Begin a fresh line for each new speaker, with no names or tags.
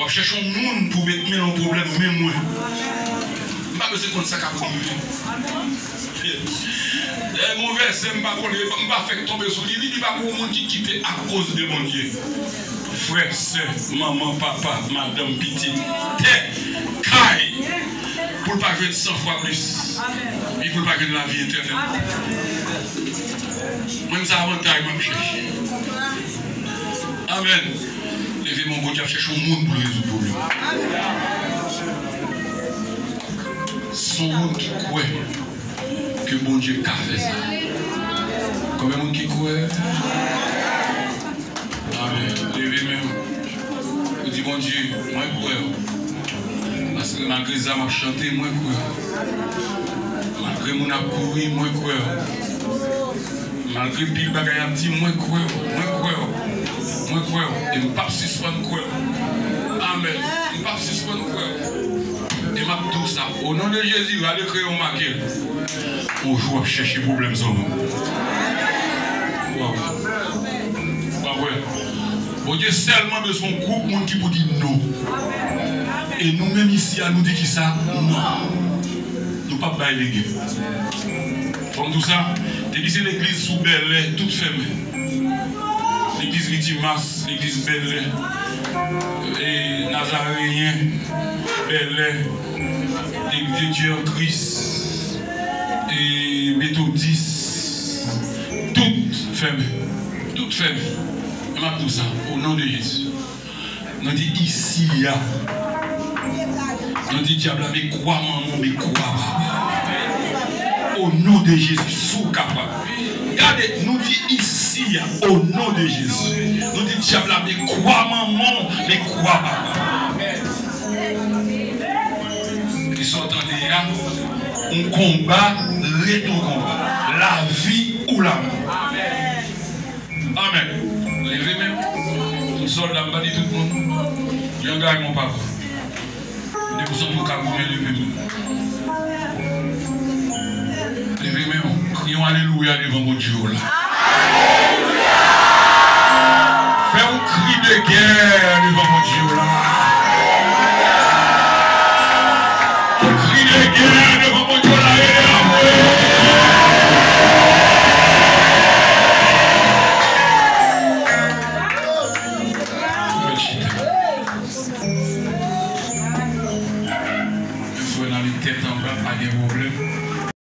Cherchons monde pour mettre un problème, même moi. Pas besoin de ça qu'à mon verset, je ne vais pas faire tomber sur lui. Il n'y a pas pour monde qui quitte à cause de mon Dieu. Frère, soeur, maman, papa, madame, petite, caille. Pour ne pas jouer 100 fois plus. Et pour ne pas jouer de la vie éternelle. Même ça avantage, je cherche. Amen. Levez mon bon Dieu, chercher un monde pour résoudre le problème. Son monde qui croit que bon Dieu a fait ça. Combien de monde qui croit? Amen. Levez même. Je dis bon Dieu, moi je crois. Parce que malgré ça, je chanté, moi je crois. Malgré mon accouru, moi je crois. Malgré pile bagaille à dire, moi je crois. Moi crois et je ne pas suspendre quoi. Amen. Je ne pas suspendre quoi. Et m'a tout ça. Au nom de Jésus, allez créer un marqué. On joue à chercher problème sur nous. Bon Dieu seulement besoin d'un groupe monde qui peut dire non. Et nous-mêmes ici, à nous dire qui ça? Non. Nous ne pouvons pas les gars. Comme tout ça, c'est l'église sous Bel-Air, toute fermée. L'église Vitimas, l'église Bel-Air, et Nazaréen, Bel-Air, l'église Dieu en Christ, et méthodistes, toutes fermées. Toutes fermées. On a tout ça, au nom de Jésus. On dit ici, il y a. On dit diable, mais quoi, maman, mais quoi, au nom de Jésus, sous capable. Regardez, nous dit ici, au nom de Jésus. Nous dit diable, mais quoi maman, mais quoi papa. Ils sont entendus là, on combat, retour combat. La vie ou la mort. Amen. Levez même. Nous sommes là, pas dit tout le monde. Je gagne mon papa. Nous sommes tous capables de lever même. Levez même. Crions alléluia devant mon Dieu là. Fais un cri de guerre devant mon Dieu là. Un cri de guerre devant mon Dieu là. Il faut dans les têtes en bas, pas de problème.